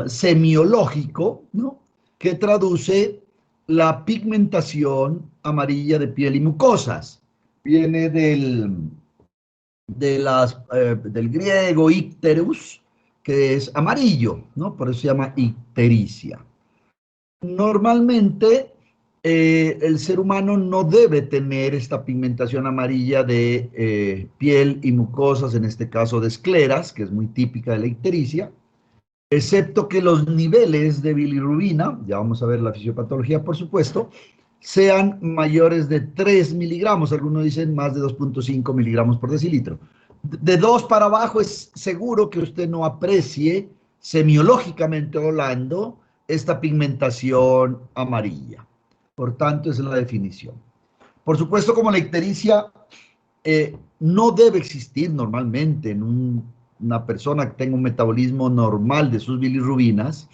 semiológico, ¿no?, que traduce la pigmentación amarilla de piel y mucosas. Viene del griego icterus, que es amarillo, ¿no? Por eso se llama ictericia. Normalmente el ser humano no debe tener esta pigmentación amarilla de piel y mucosas, en este caso de escleras, que es muy típica de la ictericia, excepto que los niveles de bilirrubina, ya vamos a ver la fisiopatología por supuesto, sean mayores de 3 miligramos, algunos dicen más de 2.5 miligramos por decilitro. De 2 para abajo es seguro que usted no aprecie, semiológicamente hablando, esta pigmentación amarilla. Por tanto, esa es la definición. Por supuesto, como la ictericia no debe existir normalmente en una persona que tenga un metabolismo normal de sus bilirrubinas,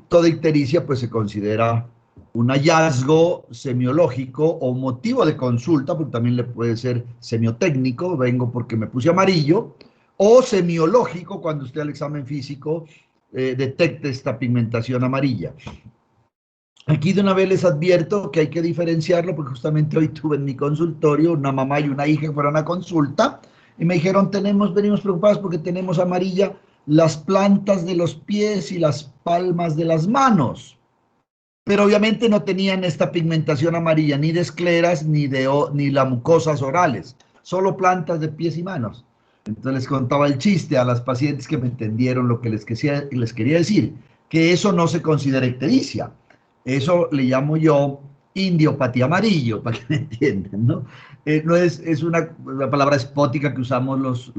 toda ictericia pues se considera un hallazgo semiológico o motivo de consulta, porque también le puede ser semiotécnico, vengo porque me puse amarillo, o semiológico, cuando usted al examen físico detecte esta pigmentación amarilla. Aquí de una vez les advierto que hay que diferenciarlo, porque justamente hoy tuve en mi consultorio una mamá y una hija que fueron a consulta y me dijeron, venimos preocupados porque tenemos amarilla las plantas de los pies y las palmas de las manos. Pero obviamente no tenían esta pigmentación amarilla, ni de escleras, ni las mucosas orales, solo plantas de pies y manos. Entonces les contaba el chiste a las pacientes que me entendieron lo que les quería decir, que eso no se considera ictericia. Eso le llamo yo indiopatía amarillo, para que me entiendan, ¿no? No es una palabra espótica que usamos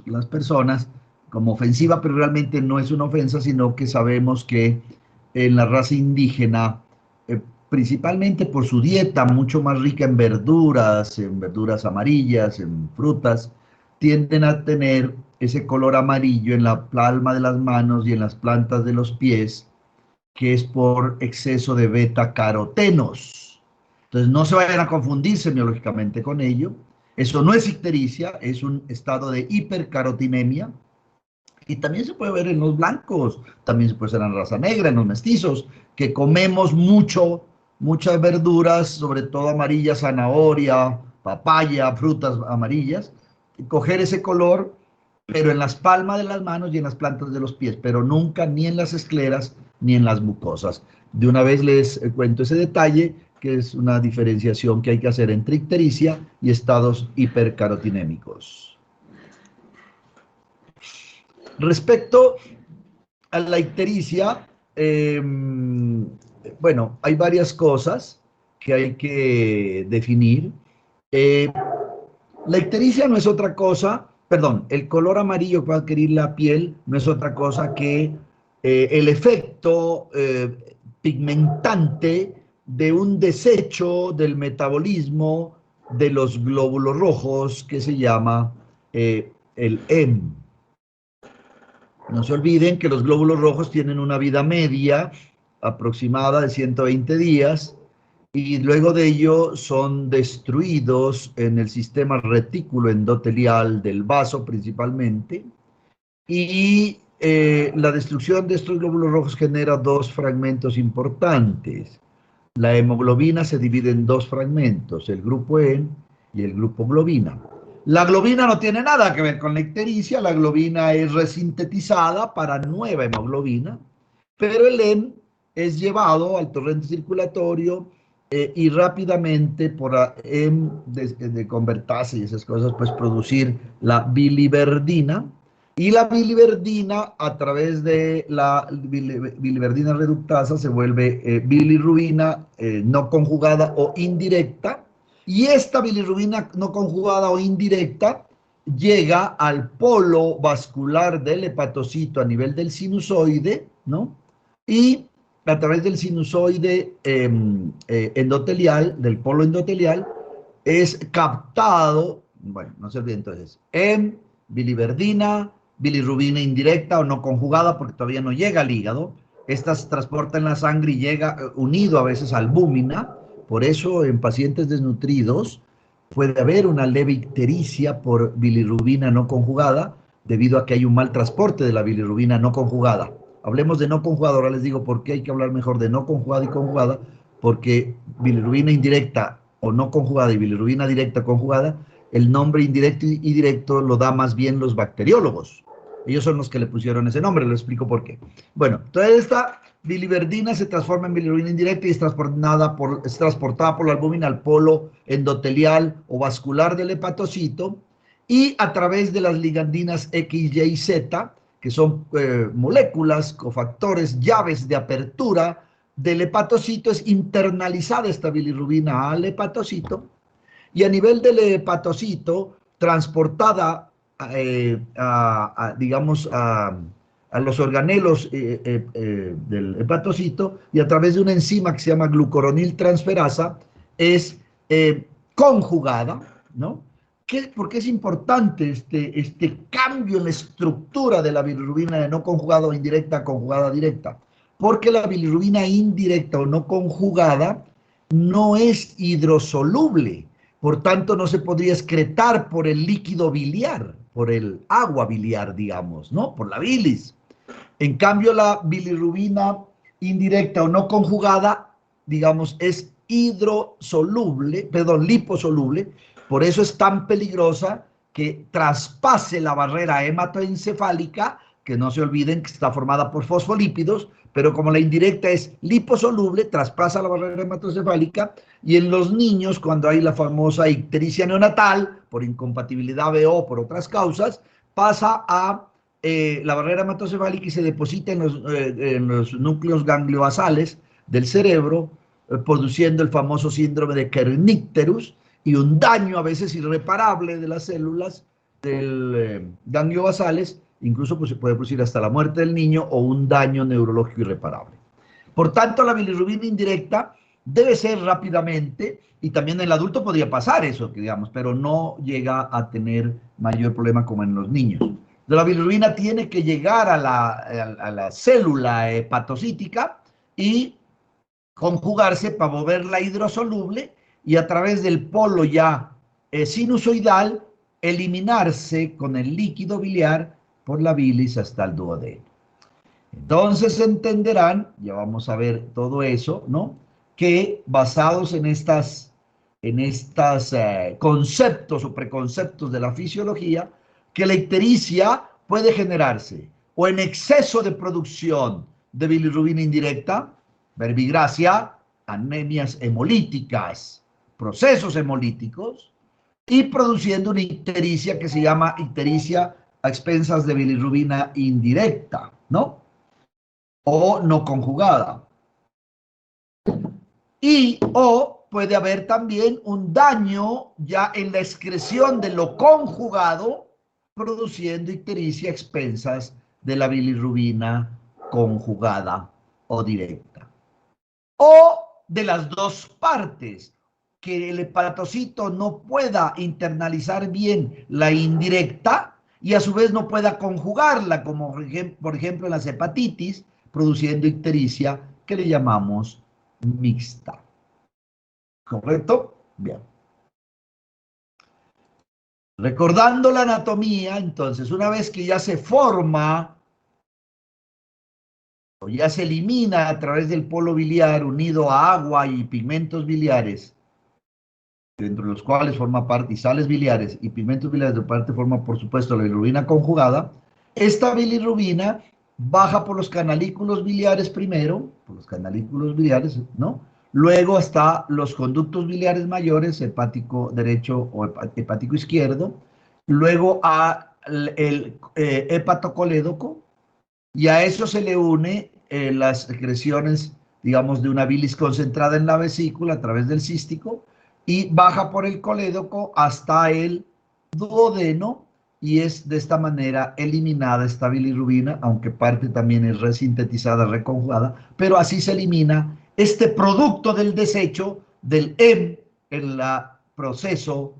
las personas como ofensiva, pero realmente no es una ofensa, sino que sabemos que en la raza indígena, principalmente por su dieta mucho más rica en verduras amarillas, en frutas, tienden a tener ese color amarillo en la palma de las manos y en las plantas de los pies, que es por exceso de beta-carotenos. Entonces no se vayan a confundir semiológicamente con ello. Eso no es ictericia, es un estado de hipercarotinemia. Y también se puede ver en los blancos, también se puede ver en la raza negra, en los mestizos, que comemos muchas verduras, sobre todo amarillas, zanahoria, papaya, frutas amarillas, y coger ese color, pero en las palmas de las manos y en las plantas de los pies, pero nunca ni en las escleras ni en las mucosas. De una vez les cuento ese detalle, que es una diferenciación que hay que hacer entre ictericia y estados hipercarotinémicos. Respecto a la ictericia, bueno, hay varias cosas que hay que definir. La ictericia no es otra cosa, perdón, el color amarillo que va a adquirir la piel no es otra cosa que el efecto pigmentante de un desecho del metabolismo de los glóbulos rojos que se llama el hemo. No se olviden que los glóbulos rojos tienen una vida media aproximada de 120 días y luego de ello son destruidos en el sistema retículo endotelial del vaso principalmente, y la destrucción de estos glóbulos rojos genera dos fragmentos importantes. La hemoglobina se divide en dos fragmentos, el grupo Hem y el grupo globina. La globina no tiene nada que ver con la ictericia, la globina es resintetizada para nueva hemoglobina, pero el Hem es llevado al torrente circulatorio y rápidamente por Hem de convertirse y esas cosas, pues producir la biliverdina, y la biliverdina, a través de la biliverdina reductasa, se vuelve bilirrubina no conjugada o indirecta, y esta bilirrubina no conjugada o indirecta llega al polo vascular del hepatocito a nivel del sinusoide, ¿no? Y a través del sinusoide endotelial, del polo endotelial, es captado, bueno, no se olviden entonces, en biliverdina, bilirrubina indirecta o no conjugada, porque todavía no llega al hígado. Esta se transporta en la sangre y llega unido a veces a albúmina. Por eso en pacientes desnutridos puede haber una leve ictericia por bilirrubina no conjugada, debido a que hay un mal transporte de la bilirrubina no conjugada. Hablemos de no conjugada, ahora les digo por qué hay que hablar mejor de no conjugada y conjugada, porque bilirrubina indirecta o no conjugada y bilirrubina directa conjugada, el nombre indirecto y directo lo da más bien los bacteriólogos. Ellos son los que le pusieron ese nombre, les explico por qué. Bueno, toda esta biliverdina se transforma en bilirrubina indirecta y es transportada por la albúmina al polo endotelial o vascular del hepatocito, y a través de las ligandinas X, Y y Z, que son moléculas, cofactores, llaves de apertura del hepatocito, es internalizada esta bilirrubina al hepatocito, y a nivel del hepatocito, transportada, digamos, a los organelos del hepatocito, y a través de una enzima que se llama glucoronil transferasa, es conjugada, ¿no? ¿Por qué es importante este cambio en la estructura de la bilirrubina de no conjugada o indirecta a conjugada directa? Porque la bilirrubina indirecta o no conjugada no es hidrosoluble, por tanto no se podría excretar por el líquido biliar, por el agua biliar, digamos, ¿no? Por la bilis. En cambio, la bilirrubina indirecta o no conjugada, digamos, es hidrosoluble, perdón, liposoluble, por eso es tan peligrosa que traspase la barrera hematoencefálica, que no se olviden que está formada por fosfolípidos, pero como la indirecta es liposoluble, traspasa la barrera hematoencefálica, y en los niños, cuando hay la famosa ictericia neonatal, por incompatibilidad BO o por otras causas, pasa a la barrera hematoencefálica y se deposita en los núcleos gangliobasales del cerebro, produciendo el famoso síndrome de Kernicterus y un daño a veces irreparable de las células del ganglio basales, incluso pues, se puede producir hasta la muerte del niño o un daño neurológico irreparable. Por tanto, la bilirrubina indirecta debe ser rápidamente, y también en el adulto podría pasar eso, digamos, pero no llega a tener mayor problema como en los niños. La bilirrubina tiene que llegar a la célula hepatocítica y conjugarse para volverla hidrosoluble, y a través del polo ya sinusoidal eliminarse con el líquido biliar por la bilis hasta el duodeno. Entonces entenderán, ya vamos a ver todo eso, ¿no? Que basados en estas conceptos o preconceptos de la fisiología, que la ictericia puede generarse o en exceso de producción de bilirrubina indirecta, verbigracia, anemias hemolíticas, procesos hemolíticos, y produciendo una ictericia que se llama ictericia a expensas de bilirrubina indirecta, ¿no? O no conjugada. Y o puede haber también un daño ya en la excreción de lo conjugado, produciendo ictericia a expensas de la bilirrubina conjugada o directa. O de las dos partes, que el hepatocito no pueda internalizar bien la indirecta y a su vez no pueda conjugarla, como por ejemplo en las hepatitis, produciendo ictericia que le llamamos mixta. ¿Correcto? Bien. Recordando la anatomía, entonces, una vez que ya se forma o ya se elimina a través del polo biliar unido a agua y pigmentos biliares, dentro de los cuales forma parte, y sales biliares y pigmentos biliares de parte forma, por supuesto, la bilirrubina conjugada, esta bilirrubina baja por los canalículos biliares primero, por los canalículos biliares, ¿no? Luego hasta los conductos biliares mayores, hepático derecho o hepático izquierdo, luego el hepatocolédoco, y a eso se le une las secreciones, digamos, de una bilis concentrada en la vesícula a través del cístico, y baja por el colédoco hasta el duodeno, y es de esta manera eliminada esta bilirrubina, aunque parte también es resintetizada, reconjugada, pero así se elimina este producto del desecho del en el proceso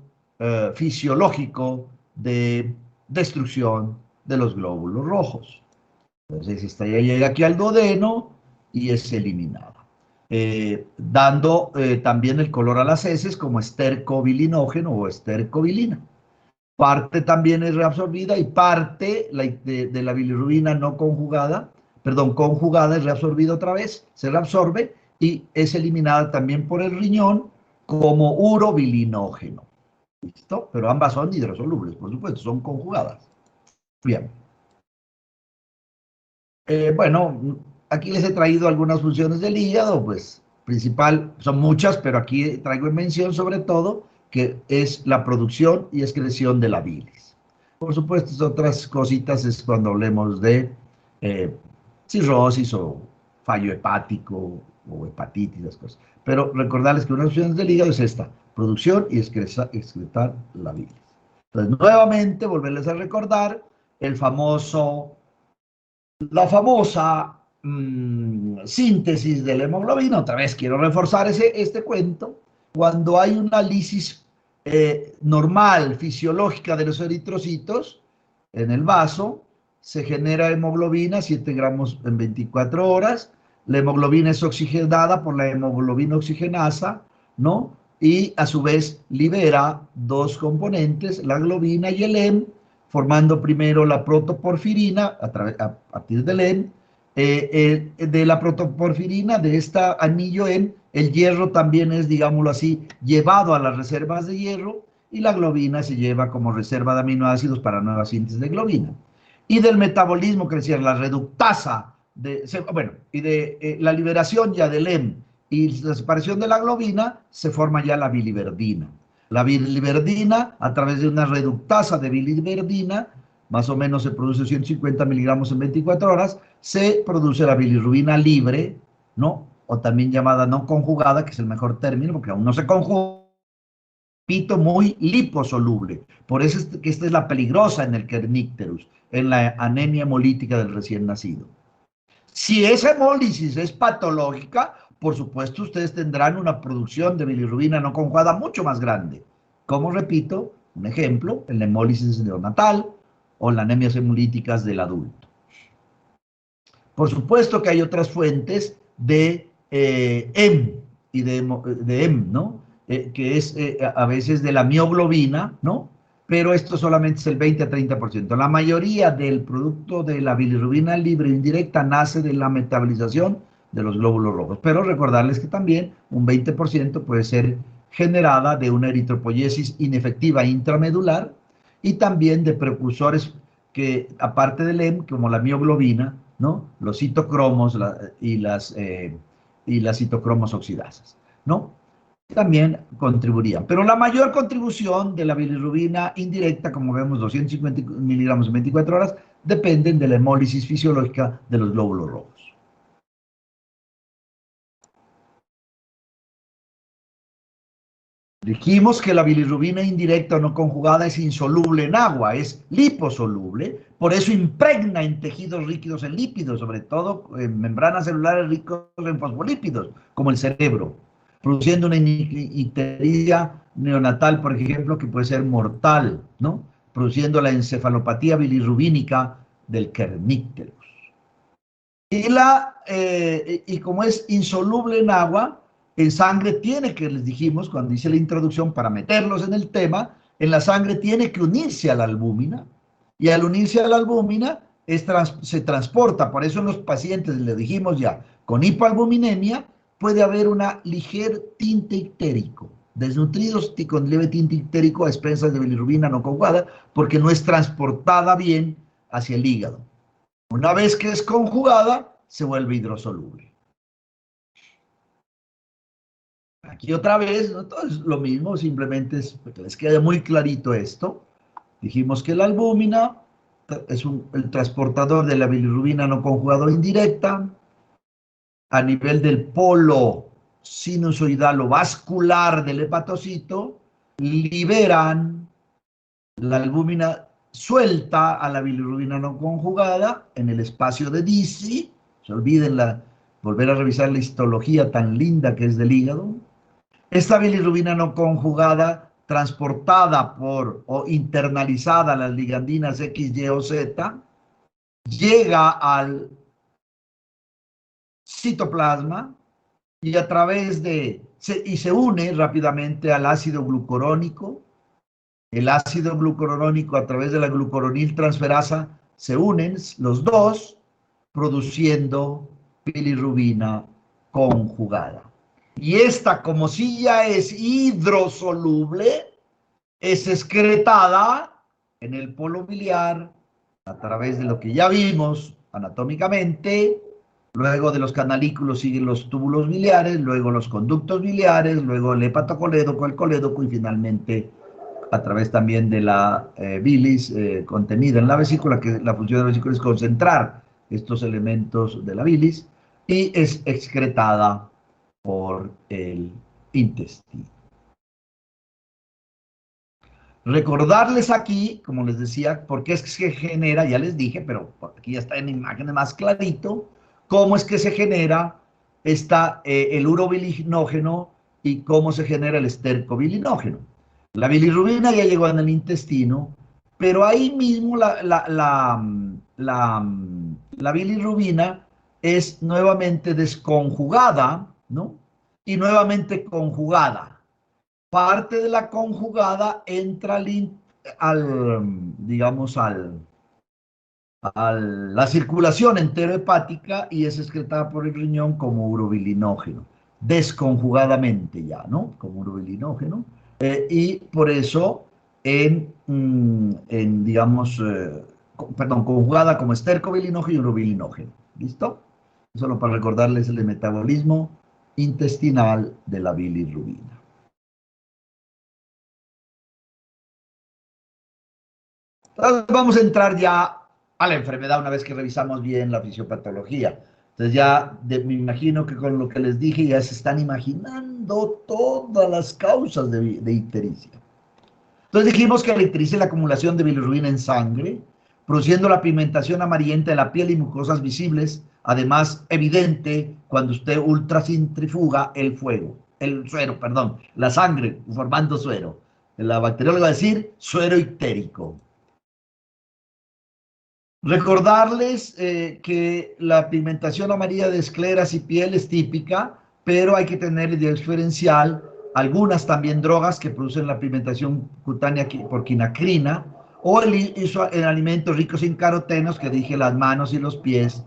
fisiológico de destrucción de los glóbulos rojos. Entonces, esta ya llega aquí al duodeno y es eliminada, dando también el color a las heces como estercobilinógeno o estercobilina. parte también es reabsorbida y parte de la bilirrubina no conjugada, perdón, conjugada es reabsorbida otra vez, se reabsorbe y es eliminada también por el riñón como urobilinógeno. ¿Listo? Pero ambas son hidrosolubles, por supuesto, son conjugadas. Bien. Bueno, aquí les he traído algunas funciones del hígado, pues principal, son muchas, pero aquí traigo en mención sobre todo que es la producción y excreción de la bilis. Por supuesto, otras cositas es cuando hablemos de eh, cirrosis o fallo hepático o hepatitis, las cosas. Pero recordarles que una de las funciones del hígado es esta, producción y excretar la bilis. Entonces, nuevamente, volverles a recordar el famoso la famosa síntesis de la hemoglobina, otra vez quiero reforzar este cuento, cuando hay una lisis normal, fisiológica de los eritrocitos en el vaso, se genera hemoglobina, 7 gramos en 24 horas, la hemoglobina es oxigenada por la hemoglobina oxigenasa, ¿no? Y a su vez libera dos componentes, la globina y el hemo, formando primero la protoporfirina a partir del EM, de la protoporfirina, de esta anillo EM, el hierro también es, digámoslo así, llevado a las reservas de hierro y la globina se lleva como reserva de aminoácidos para nuevas síntesis de globina. Y del metabolismo, que decía, la reductasa, bueno, y de la liberación ya del EM y la separación de la globina, se forma ya la biliverdina. La biliverdina, a través de una reductasa de biliverdina, más o menos se produce 150 miligramos en 24 horas, se produce la bilirrubina libre, ¿no? O también llamada no conjugada, que es el mejor término, porque aún no se conjuga, muy liposoluble. Por eso es que esta es la peligrosa en el kernicterus, en la anemia hemolítica del recién nacido. Si esa hemólisis es patológica, por supuesto ustedes tendrán una producción de bilirrubina no conjugada mucho más grande. Como repito, un ejemplo, en la hemólisis neonatal o en las anemias hemolíticas del adulto. Por supuesto que hay otras fuentes de EM y de EM, ¿no? Que es a veces de la mioglobina, ¿no? Pero esto solamente es el 20 a 30%. La mayoría del producto de la bilirrubina libre indirecta nace de la metabolización de los glóbulos rojos. Pero recordarles que también un 20% puede ser generada de una eritropoyesis inefectiva intramedular y también de precursores que, aparte del EM, como la mioglobina, ¿no? Los citocromos y las citocromos oxidasas, ¿no? También contribuirían. Pero la mayor contribución de la bilirrubina indirecta, como vemos, 250 miligramos en 24 horas, dependen de la hemólisis fisiológica de los glóbulos rojos. Dijimos que la bilirrubina indirecta o no conjugada es insoluble en agua, es liposoluble, por eso impregna en tejidos líquidos en lípidos, sobre todo en membranas celulares ricos en fosfolípidos, como el cerebro, produciendo una ictericia neonatal, por ejemplo, que puede ser mortal, ¿no? Produciendo la encefalopatía bilirrubínica del kernicterus. Y como es insoluble en agua, en sangre tiene que, les dijimos cuando hice la introducción para meterlos en el tema, en la sangre tiene que unirse a la albúmina y al unirse a la albúmina se transporta. Por eso en los pacientes, le dijimos ya, con hipoalbuminemia puede haber una liger tinte ictérico, desnutridos y con leve tinte ictérico a expensas de bilirrubina no conjugada, porque no es transportada bien hacia el hígado. Una vez que es conjugada, se vuelve hidrosoluble. Aquí otra vez, ¿no? Todo es lo mismo, simplemente es para que les quede muy clarito esto. Dijimos que la albúmina es el transportador de la bilirrubina no conjugada indirecta a nivel del polo sinusoidal o vascular del hepatocito, liberan la albúmina suelta a la bilirrubina no conjugada en el espacio de Disi. Se olviden volver a revisar la histología tan linda que es del hígado. Esta bilirrubina no conjugada, transportada o internalizada a las ligandinas X, Y o Z, llega al citoplasma y a través y se une rápidamente al ácido glucurónico el ácido glucurónico a través de la glucuroniltransferasa se unen los dos, produciendo bilirrubina conjugada. Y esta, como si ya es hidrosoluble, es excretada en el polo biliar a través de lo que ya vimos anatómicamente. Luego de los canalículos siguen los túbulos biliares, luego los conductos biliares, luego el hepatocolédoco, el colédoco y finalmente a través también de la bilis contenida en la vesícula, que la función de la vesícula es concentrar estos elementos de la bilis y es excretada por el intestino. Recordarles aquí, como les decía, por qué es que se genera, ya les dije, pero aquí ya está en imágenes más clarito, cómo es que se genera el urobilinógeno y cómo se genera el estercobilinógeno. La bilirrubina ya llegó en el intestino, pero ahí mismo la bilirrubina es nuevamente desconjugada, ¿no? Y nuevamente conjugada. Parte de la conjugada entra digamos, la circulación enterohepática y es excretada por el riñón como urobilinógeno, desconjugadamente ya, ¿no? Como urobilinógeno. Y por eso, digamos, perdón, conjugada como estercobilinógeno y urobilinógeno. ¿Listo? Solo para recordarles el metabolismo intestinal de la bilirrubina. Entonces vamos a entrar ya a la enfermedad una vez que revisamos bien la fisiopatología. Entonces ya me imagino que con lo que les dije ya se están imaginando todas las causas de ictericia. Entonces dijimos que la ictericia es la acumulación de bilirrubina en sangre, produciendo la pigmentación amarillenta de la piel y mucosas visibles, además evidente cuando usted ultracentrifuga el suero, perdón, la sangre formando suero. La bacterióloga va a decir suero ictérico. Recordarles que la pigmentación amarilla de escleras y piel es típica, pero hay que tener el diferencial. Algunas también drogas que producen la pigmentación cutánea por quinacrina o en alimentos ricos en carotenos, que dije las manos y los pies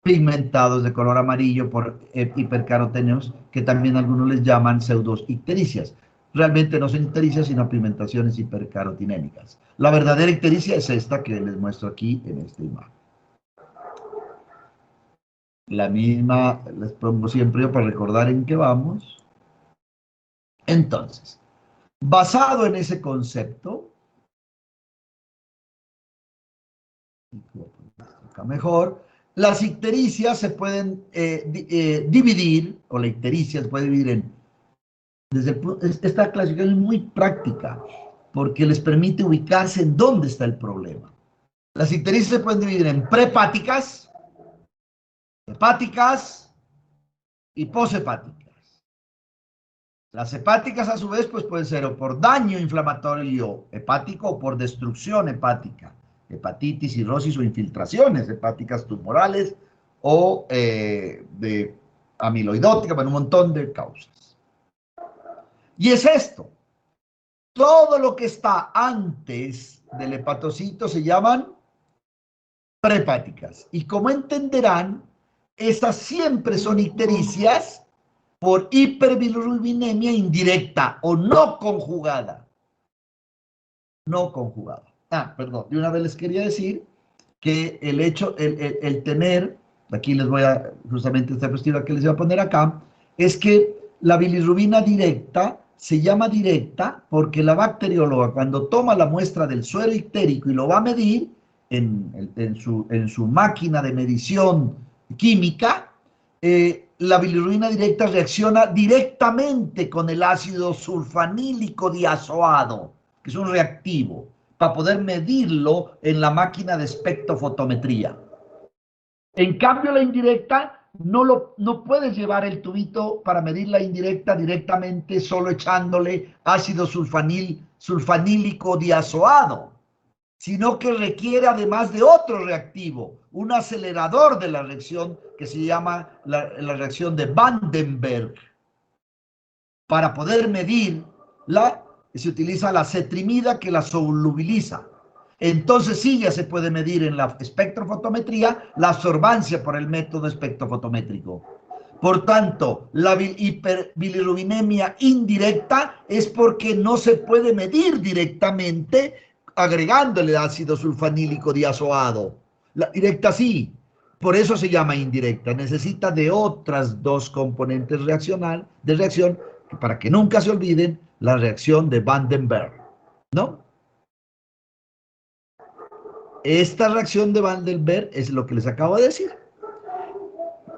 pigmentados de color amarillo por hipercarotenos, que también algunos les llaman pseudoictericias. Realmente no son ictericias, sino pigmentaciones hipercarotinémicas. La verdadera ictericia es esta que les muestro aquí en esta imagen. La misma les pongo siempre yo para recordar en qué vamos. Entonces, basado en ese concepto, mejor, las ictericias se pueden dividir, o la ictericia se puede dividir esta clasificación es muy práctica, porque les permite ubicarse en dónde está el problema. Las ictericias se pueden dividir en prehepáticas, hepáticas y poshepáticas. Las hepáticas, a su vez, pues pueden ser o por daño inflamatorio hepático o por destrucción hepática, hepatitis, cirrosis o infiltraciones hepáticas tumorales o de amiloidótica, bueno, un montón de causas. Y es esto. Todo lo que está antes del hepatocito se llaman prehepáticas. Y como entenderán, esas siempre son ictericias por hiperbilirrubinemia indirecta o no conjugada. No conjugada. Perdón, de una vez les quería decir que el hecho, el tener, aquí les voy a, justamente esta perspectiva que les voy a poner acá, es que la bilirrubina directa se llama directa porque la bacterióloga cuando toma la muestra del suero ictérico y lo va a medir en su máquina de medición química, la bilirrubina directa reacciona directamente con el ácido sulfanílico diazoado, que es un reactivo, para poder medirlo en la máquina de espectrofotometría. En cambio, la indirecta no puedes llevar el tubito para medir la indirecta directamente solo echándole ácido sulfanílico diazoado, sino que requiere además de otro reactivo, un acelerador de la reacción que se llama la reacción de Vandenberg, para poder medir se utiliza la cetrimida que la solubiliza. Entonces sí ya se puede medir en la espectrofotometría la absorbancia por el método espectrofotométrico. Por tanto, la hiperbilirrubinemia indirecta es porque no se puede medir directamente agregándole ácido sulfanílico diazoado. La directa sí, por eso se llama indirecta. Necesita de otras dos componentes de reacción para que nunca se olviden la reacción de Vandenberg, ¿no? Esta reacción de Vandenberg es lo que les acabo de decir.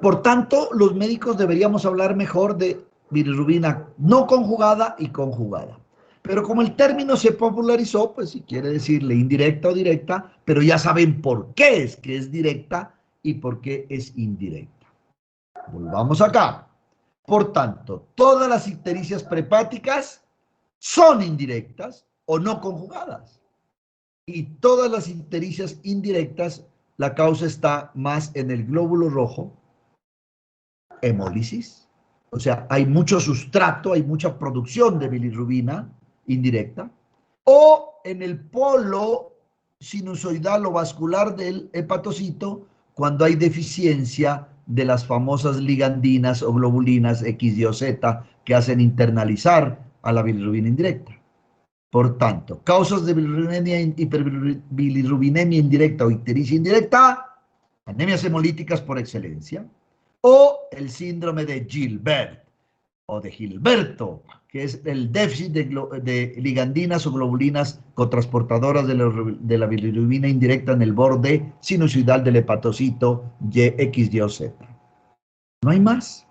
Por tanto, los médicos deberíamos hablar mejor de bilirrubina no conjugada y conjugada. Pero como el término se popularizó, pues si quiere decirle indirecta o directa, pero ya saben por qué es que es directa y por qué es indirecta. Volvamos acá. Por tanto, todas las ictericias prehepáticas son indirectas o no conjugadas. Y todas las ictericias indirectas, la causa está más en el glóbulo rojo, hemólisis, o sea, hay mucho sustrato, hay mucha producción de bilirrubina indirecta, o en el polo sinusoidal o vascular del hepatocito, cuando hay deficiencia de las famosas ligandinas o globulinas X, Y o Z que hacen internalizar a la bilirrubina indirecta. Por tanto, causas de hiperbilirrubinemia indirecta o ictericia indirecta, anemias hemolíticas por excelencia, o el síndrome de Gilbert o de Gilberto, que es el déficit de ligandinas o globulinas cotransportadoras de la bilirrubina indirecta en el borde sinusoidal del hepatocito X, Y o Z. No hay más.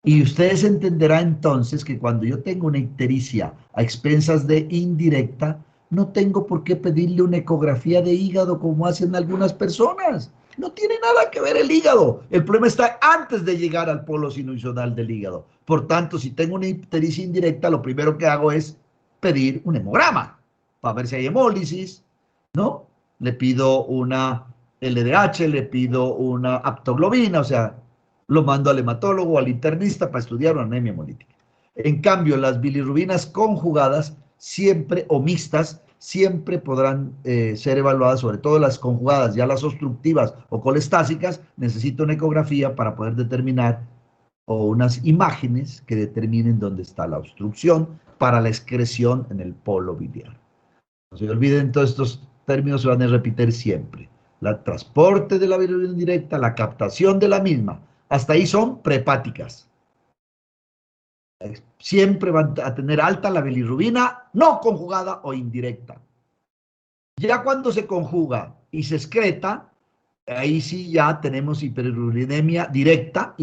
Y ustedes entenderán entonces que cuando yo tengo una ictericia a expensas de indirecta, no tengo por qué pedirle una ecografía de hígado como hacen algunas personas. No tiene nada que ver el hígado. El problema está antes de llegar al polo sinusoidal del hígado. Por tanto, si tengo una ictericia indirecta, lo primero que hago es pedir un hemograma para ver si hay hemólisis, ¿no? Le pido una LDH, le pido una aptoglobina, o sea, lo mando al hematólogo o al internista para estudiar una anemia hemolítica. En cambio, las bilirrubinas conjugadas siempre, o mixtas, siempre podrán ser evaluadas, sobre todo las conjugadas, ya las obstructivas o colestásicas, necesito una ecografía para poder determinar, o unas imágenes que determinen dónde está la obstrucción para la excreción en el polo biliar. No se olviden, todos estos términos se van a repetir siempre. El transporte de la bilirrubina indirecta, la captación de la misma, hasta ahí son prehepáticas. Siempre van a tener alta la bilirrubina no conjugada o indirecta. Ya cuando se conjuga y se excreta, ahí sí ya tenemos hiperbilirubinemia directa,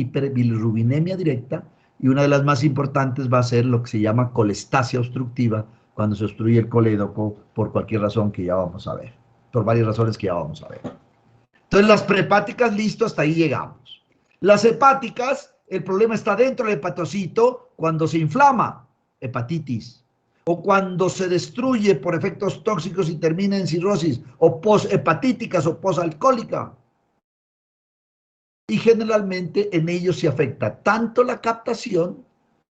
y una de las más importantes va a ser lo que se llama colestasia obstructiva, cuando se obstruye el colédoco por cualquier razón que ya vamos a ver, por varias razones que ya vamos a ver. Entonces las prehepáticas, listo, hasta ahí llegamos. Las hepáticas, el problema está dentro del hepatocito cuando se inflama, hepatitis, o cuando se destruye por efectos tóxicos y termina en cirrosis, o poshepatíticas o posalcohólica. Y generalmente en ellos se afecta tanto la captación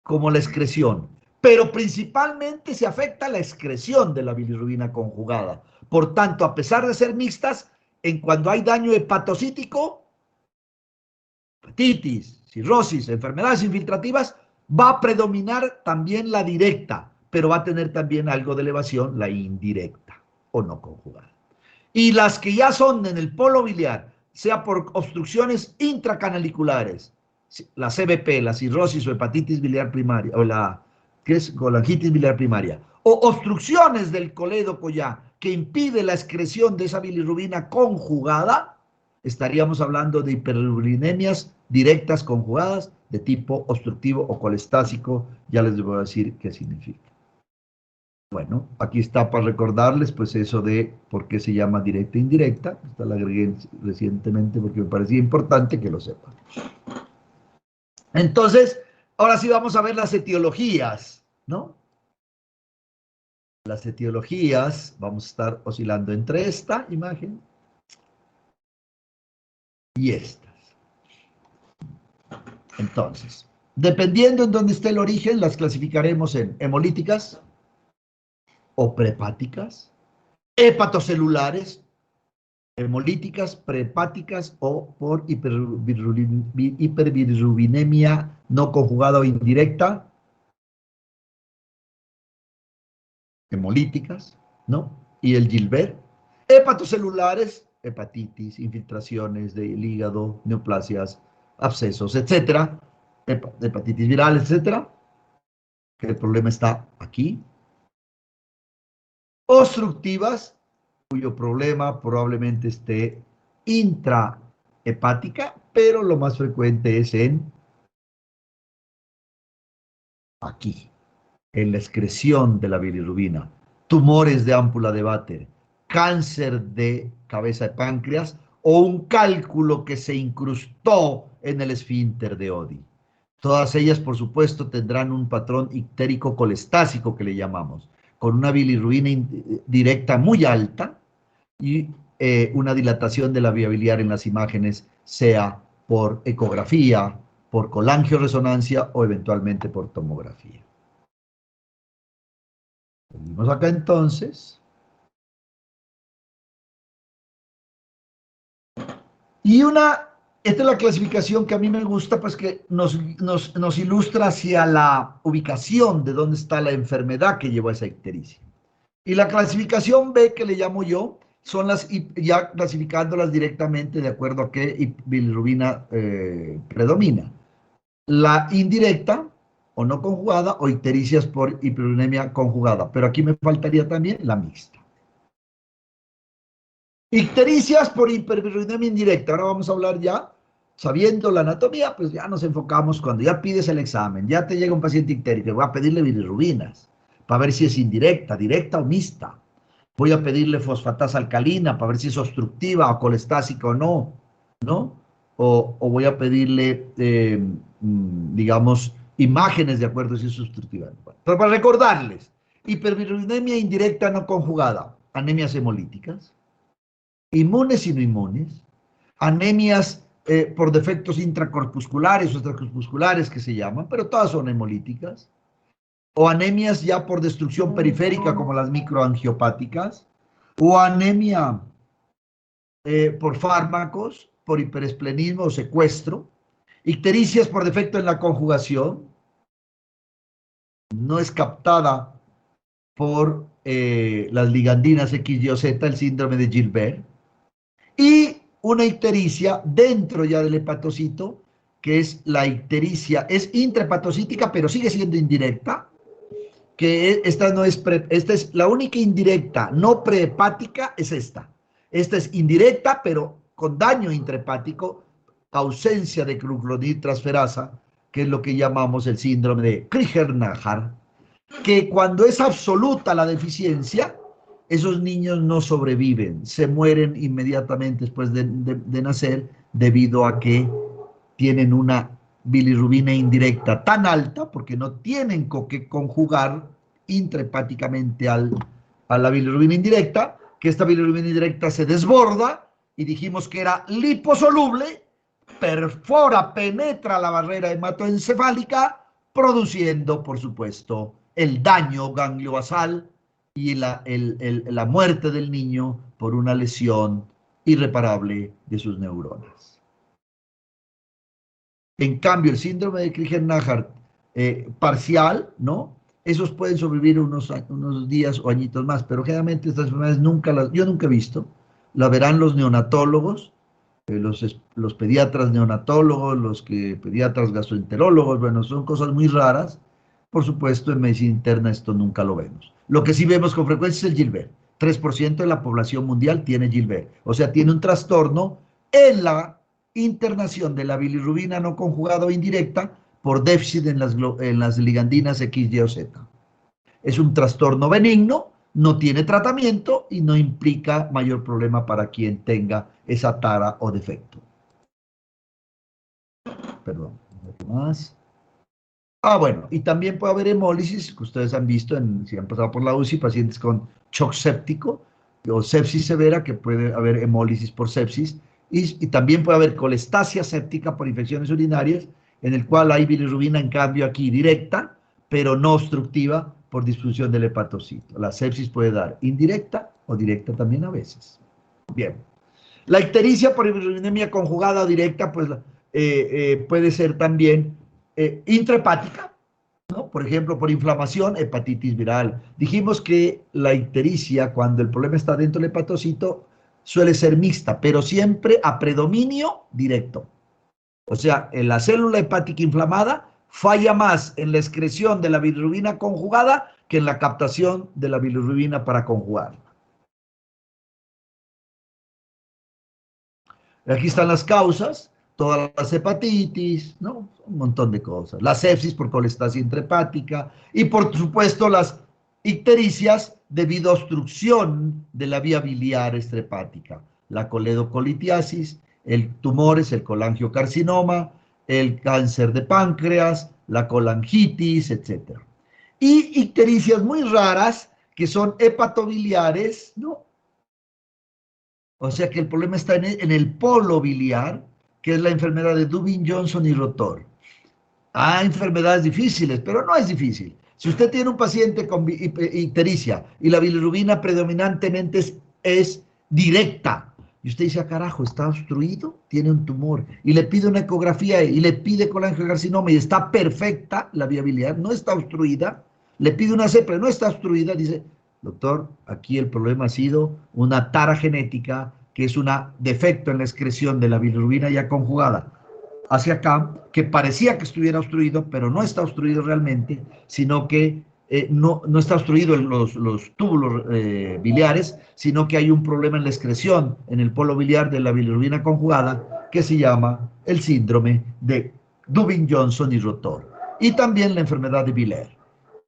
como la excreción, pero principalmente se afecta la excreción de la bilirrubina conjugada. Por tanto, a pesar de ser mixtas, en cuando hay daño hepatocítico, hepatitis, cirrosis, enfermedades infiltrativas, va a predominar también la directa, pero va a tener también algo de elevación la indirecta o no conjugada. Y las que ya son en el polo biliar, sea por obstrucciones intracanaliculares, la CBP, la cirrosis o hepatitis biliar primaria, o la colangitis biliar primaria, o obstrucciones del colédoco ya, que impide la excreción de esa bilirrubina conjugada, estaríamos hablando de hiperbilirubinemias directas conjugadas de tipo obstructivo o colestásico. Ya les voy a decir qué significa. Bueno, aquí está para recordarles pues eso de por qué se llama directa e indirecta. Esta la agregué recientemente porque me parecía importante que lo sepan. Entonces, ahora sí vamos a ver las etiologías, ¿no? Las etiologías, vamos a estar oscilando entre esta imagen y estas. Entonces, dependiendo en dónde esté el origen, las clasificaremos en hemolíticas, o prehepáticas, hepatocelulares, hemolíticas, prehepáticas o por hiperbilirubinemia no conjugada o indirecta, hemolíticas, ¿no? Y el Gilbert, hepatocelulares, hepatitis, infiltraciones del hígado, neoplasias, abscesos, etcétera, hepatitis viral, etcétera, que el problema está aquí. Obstructivas, cuyo problema probablemente esté intrahepática, pero lo más frecuente es en aquí, en la excreción de la bilirrubina, tumores de ámpula de Vater, cáncer de cabeza de páncreas o un cálculo que se incrustó en el esfínter de Oddi. Todas ellas, por supuesto, tendrán un patrón ictérico colestásico que le llamamos, con una bilirrubina directa muy alta y una dilatación de la vía biliar en las imágenes, sea por ecografía, por colangioresonancia o eventualmente por tomografía. Seguimos acá entonces. Y esta es la clasificación que a mí me gusta, pues que nos ilustra hacia la ubicación de dónde está la enfermedad que llevó a esa ictericia. Y la clasificación B, que le llamo yo, son ya clasificándolas directamente de acuerdo a qué bilirrubina predomina. La indirecta, o no conjugada, o ictericias por hiperurinemia conjugada. Pero aquí me faltaría también la mixta. Ictericias por hiperbilirubinemia indirecta. Ahora vamos a hablar ya, sabiendo la anatomía, pues ya nos enfocamos cuando ya pides el examen, ya te llega un paciente ictérico, voy a pedirle bilirrubinas para ver si es indirecta, directa o mixta. Voy a pedirle fosfatasa alcalina para ver si es obstructiva o colestásica o no, ¿no? O voy a pedirle, digamos, imágenes de acuerdo si es obstructiva. Pero para recordarles, hiperbilirubinemia indirecta no conjugada, anemias hemolíticas, inmunes y no inmunes, anemias por defectos intracorpusculares o extracorpusculares que se llaman, pero todas son hemolíticas, o anemias ya por destrucción periférica como las microangiopáticas, o anemia por fármacos, por hiperesplenismo o secuestro, ictericias por defecto en la conjugación, no es captada por las ligandinas X, Y o Z, el síndrome de Gilbert, y una ictericia dentro ya del hepatocito, que es la ictericia, es intrahepatocítica, pero sigue siendo indirecta, que esta no es, esta es la única indirecta, no prehepática, es esta. Esta es indirecta, pero con daño intrahepático, ausencia de gluconitransferasa, que es lo que llamamos el síndrome de Crigler-Najjar, que cuando es absoluta la deficiencia, esos niños no sobreviven, se mueren inmediatamente después de nacer debido a que tienen una bilirrubina indirecta tan alta, porque no tienen que conjugar intrahepáticamente a la bilirrubina indirecta, que esta bilirrubina indirecta se desborda, y dijimos que era liposoluble, perfora, penetra la barrera hematoencefálica, produciendo, por supuesto, el daño gangliobasal y la muerte del niño por una lesión irreparable de sus neuronas. En cambio, el síndrome de Crigler-Najjar parcial, ¿no? Esos pueden sobrevivir unos días o añitos más, pero generalmente estas enfermedades yo nunca he visto. La verán los neonatólogos, los pediatras neonatólogos, pediatras gastroenterólogos, bueno, son cosas muy raras. Por supuesto, en medicina interna esto nunca lo vemos. Lo que sí vemos con frecuencia es el Gilbert. 3% de la población mundial tiene Gilbert, o sea, tiene un trastorno en la internación de la bilirrubina no conjugada o indirecta por déficit en las ligandinas X, Y o Z. Es un trastorno benigno, no tiene tratamiento y no implica mayor problema para quien tenga esa tara o defecto. Perdón, ¿qué más? Bueno, y también puede haber hemólisis, que ustedes han visto si han pasado por la UCI, pacientes con shock séptico o sepsis severa, que puede haber hemólisis por sepsis, y también puede haber colestasia séptica por infecciones urinarias, en el cual hay bilirrubina, en cambio, aquí directa, pero no obstructiva, por disfunción del hepatocito. La sepsis puede dar indirecta o directa también a veces. Bien. La ictericia por bilirrubinemia conjugada o directa, pues puede ser también intrahepática, ¿no? Por ejemplo, por inflamación, hepatitis viral. Dijimos que la ictericia, cuando el problema está dentro del hepatocito, suele ser mixta, pero siempre a predominio directo. O sea, en la célula hepática inflamada falla más en la excreción de la bilirrubina conjugada que en la captación de la bilirrubina para conjugarla. Aquí están las causas, todas las hepatitis, ¿no? Un montón de cosas. La sepsis por colestasia intrahepática y por supuesto las ictericias debido a obstrucción de la vía biliar extrahepática. La coledocolitiasis, el tumores, el colangiocarcinoma, el cáncer de páncreas, la colangitis, etc. Y ictericias muy raras que son hepatobiliares, ¿no? O sea que el problema está en el polo biliar, que es la enfermedad de Dubin-Johnson y Rotor. Enfermedades difíciles, pero no es difícil. Si usted tiene un paciente con ictericia y la bilirrubina predominantemente es directa, y usted dice, carajo, está obstruido, tiene un tumor, y le pide una ecografía y le pide colangiocarcinoma y está perfecta la vía biliar, no está obstruida, le pide una CEPRE, no está obstruida, dice, doctor, aquí el problema ha sido una tara genética, que es un defecto en la excreción de la bilirrubina ya conjugada hacia acá, que parecía que estuviera obstruido, pero no está obstruido realmente, sino que no está obstruido en los túbulos biliares, sino que hay un problema en la excreción en el polo biliar de la bilirrubina conjugada, que se llama el síndrome de Dubin-Johnson y Rotor. Y también la enfermedad de Biller.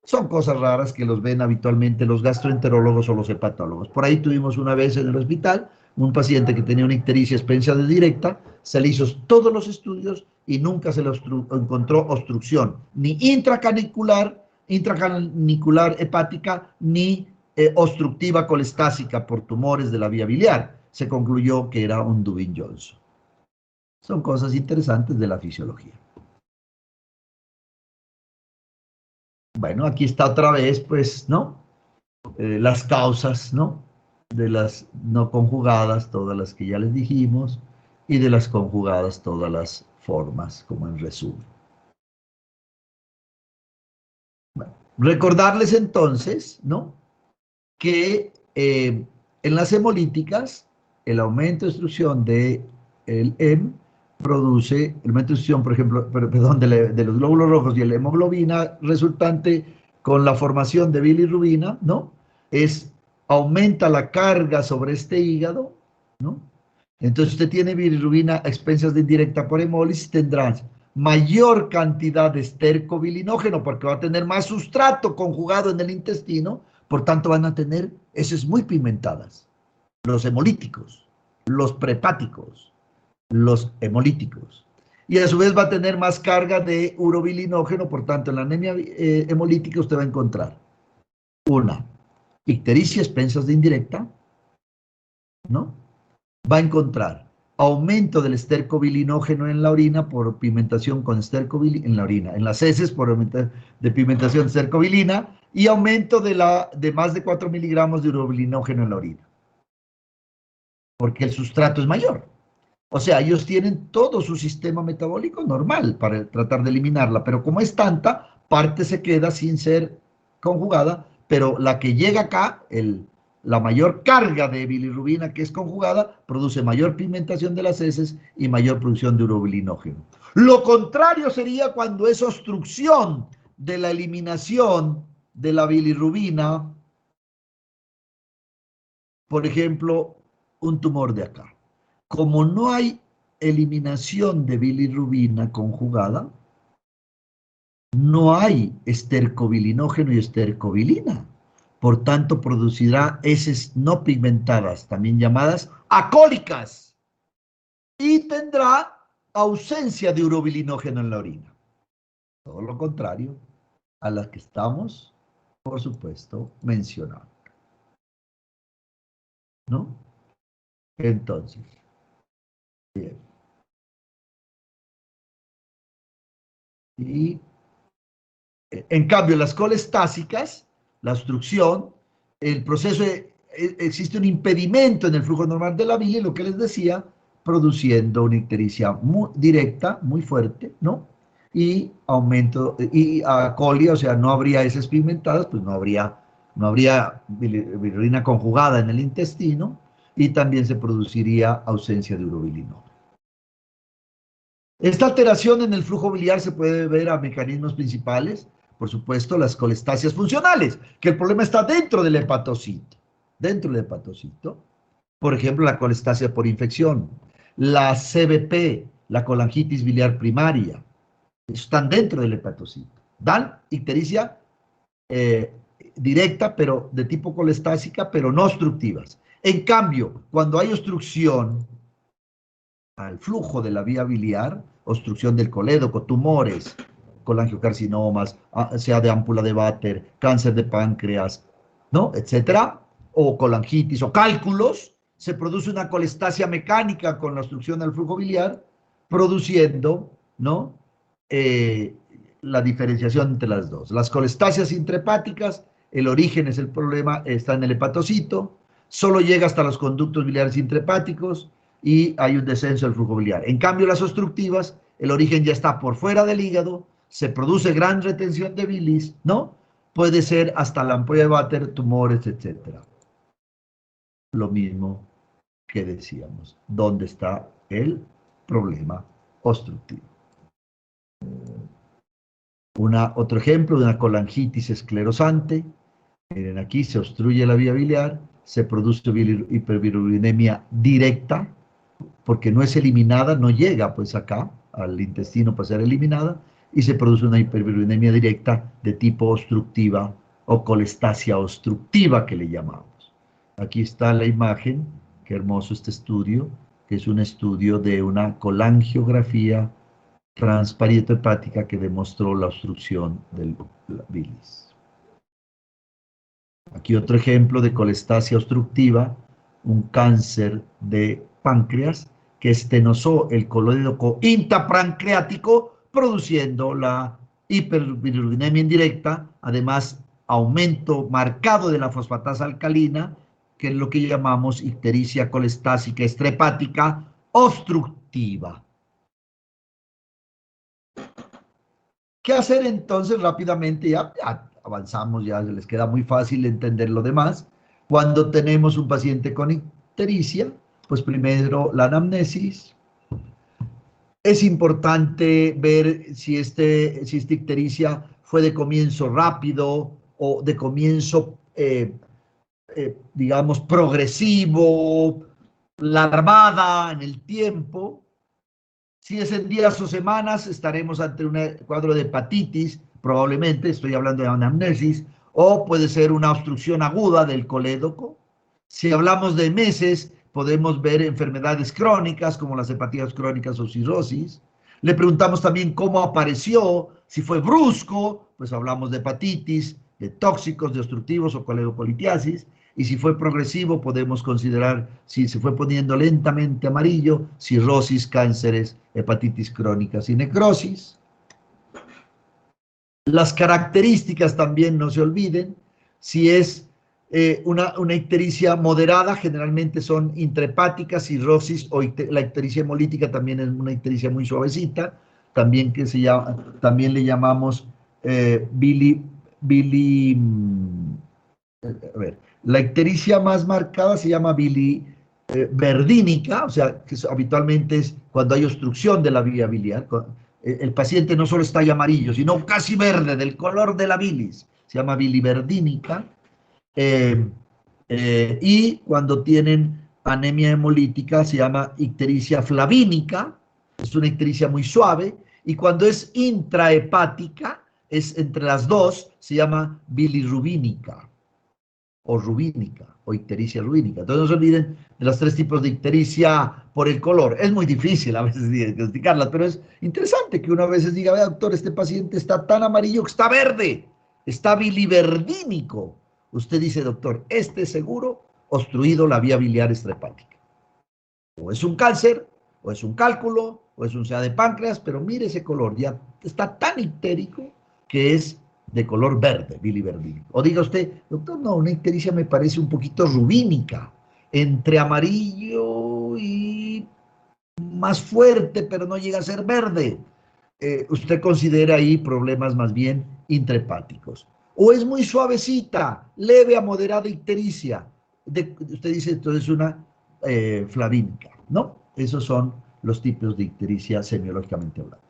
Son cosas raras que los ven habitualmente los gastroenterólogos o los hepatólogos. Por ahí tuvimos una vez en el hospital un paciente que tenía una ictericia expensa de directa, se le hizo todos los estudios y nunca se le encontró obstrucción, ni intracanicular hepática, ni obstructiva colestásica por tumores de la vía biliar. Se concluyó que era un Dubin-Johnson. Son cosas interesantes de la fisiología. Bueno, aquí está otra vez, pues, ¿no? Las causas, ¿no? De las no conjugadas, todas las que ya les dijimos, y de las conjugadas, todas las formas, como en resumen. Bueno, recordarles entonces, ¿no? Que en las hemolíticas, el aumento de obstrucción del EM produce, el aumento de obstrucción, por ejemplo, perdón, de los glóbulos rojos y la hemoglobina resultante con la formación de bilirrubina, ¿no? Aumenta la carga sobre este hígado, ¿no? Entonces usted tiene bilirrubina a expensas de indirecta por hemólisis, tendrás mayor cantidad de estercobilinógeno porque va a tener más sustrato conjugado en el intestino, por tanto van a tener heces muy pigmentadas. Los hemolíticos, los prehepáticos, los hemolíticos. Y a su vez va a tener más carga de urobilinógeno, por tanto en la anemia hemolítica usted va a encontrar una ictericia expensas de indirecta, ¿no? Va a encontrar aumento del estercobilinógeno en la orina por pigmentación con estercobilina, en la orina, en las heces por aumento de pigmentación de estercobilina y aumento de más de 4 miligramos de urobilinógeno en la orina, porque el sustrato es mayor. O sea, ellos tienen todo su sistema metabólico normal para tratar de eliminarla, pero como es tanta, parte se queda sin ser conjugada, pero la que llega acá, la mayor carga de bilirrubina que es conjugada, produce mayor pigmentación de las heces y mayor producción de urobilinógeno. Lo contrario sería cuando es obstrucción de la eliminación de la bilirrubina, por ejemplo, un tumor de acá. Como no hay eliminación de bilirrubina conjugada, no hay estercobilinógeno y estercobilina. Por tanto, producirá heces no pigmentadas, también llamadas acólicas, y tendrá ausencia de urobilinógeno en la orina. Todo lo contrario a las que estamos, por supuesto, mencionando. ¿No? Entonces, bien. Y en cambio, las colestásicas la obstrucción, el proceso, existe un impedimento en el flujo normal de la bilis, lo que les decía, produciendo una ictericia muy directa, muy fuerte, ¿no? Y aumento, y a colia, o sea, no habría heces pigmentadas, pues no habría bilirrubina conjugada en el intestino, y también se produciría ausencia de urobilinol. Esta alteración en el flujo biliar se puede ver a mecanismos principales, por supuesto, las colestasias funcionales, que el problema está dentro del hepatocito. Dentro del hepatocito, por ejemplo, la colestasia por infección, la CBP, la colangitis biliar primaria, están dentro del hepatocito. Dan ictericia directa, pero de tipo colestásica, pero no obstructivas. En cambio, cuando hay obstrucción al flujo de la vía biliar, obstrucción del colédoco, tumores, colangiocarcinomas, sea de ámpula de Vater, cáncer de páncreas, ¿no? Etcétera, o colangitis o cálculos, se produce una colestasia mecánica con la obstrucción al flujo biliar, produciendo, ¿no? La diferenciación entre las dos. Las colestasias intrahepáticas, el origen es el problema, está en el hepatocito, solo llega hasta los conductos biliares intrahepáticos, y hay un descenso del flujo biliar. En cambio, las obstructivas, el origen ya está por fuera del hígado, se produce gran retención de bilis, ¿no? Puede ser hasta la ampolla de Vater, tumores, etc. Lo mismo que decíamos. ¿Dónde está el problema obstructivo? Otro ejemplo de una colangitis esclerosante. Miren, aquí se obstruye la vía biliar, se produce hiperbilirubinemia directa, porque no es eliminada, no llega pues acá al intestino para ser eliminada, y se produce una hiperbilirubinemia directa de tipo obstructiva o colestasia obstructiva que le llamamos. Aquí está la imagen, qué hermoso este estudio, que es un estudio de una colangiografía transparieto-hepática que demostró la obstrucción del bilis. Aquí otro ejemplo de colestasia obstructiva, un cáncer de páncreas que estenosó el colédoco intrapancreático, produciendo la hiperbilirubinemia indirecta, además aumento marcado de la fosfatasa alcalina, que es lo que llamamos ictericia colestásica extrahepática obstructiva. ¿Qué hacer entonces rápidamente? Ya avanzamos, ya se les queda muy fácil entender lo demás. Cuando tenemos un paciente con ictericia, pues primero la anamnesis. Es importante ver si esta ictericia fue de comienzo rápido o de comienzo, digamos, progresivo, larvada en el tiempo. Si es en días o semanas, estaremos ante un cuadro de hepatitis, probablemente, estoy hablando de anamnesis, o puede ser una obstrucción aguda del colédoco. Si hablamos de meses, podemos ver enfermedades crónicas como las hepatitis crónicas o cirrosis. Le preguntamos también cómo apareció, si fue brusco, pues hablamos de hepatitis, de tóxicos, de obstructivos o coledocolitiasis. Y si fue progresivo, podemos considerar si se fue poniendo lentamente amarillo, cirrosis, cánceres, hepatitis crónicas y necrosis. Las características también no se olviden. Si es una ictericia moderada, generalmente son intrahepáticas, cirrosis, o la ictericia hemolítica también es una ictericia muy suavecita, también, también le llamamos a ver, la ictericia más marcada se llama biliverdínica, o sea, que habitualmente es cuando hay obstrucción de la vía biliar. El paciente no solo está ya amarillo, sino casi verde, del color de la bilis. Se llama biliverdínica. Y cuando tienen anemia hemolítica se llama ictericia flavínica, es una ictericia muy suave. Y cuando es intrahepática, es entre las dos, se llama bilirrubínica o rubínica, o ictericia rubínica. Entonces no se olviden de los tres tipos de ictericia por el color. Es muy difícil a veces diagnosticarlas, pero es interesante que uno a veces diga, vea, doctor, este paciente está tan amarillo que está verde, está biliverdínico. Usted dice, doctor, este seguro obstruido la vía biliar extrahepática. O es un cáncer, o es un cálculo, o es un SEA de páncreas, pero mire ese color, ya está tan ictérico que es de color verde, biliverdínico. O diga usted, doctor, no, una ictericia me parece un poquito rubínica, entre amarillo y más fuerte, pero no llega a ser verde. Usted considera ahí problemas más bien intrahepáticos. O es muy suavecita, leve a moderada ictericia. Usted dice, entonces una flavínica, ¿no? Esos son los tipos de ictericia semiológicamente hablando.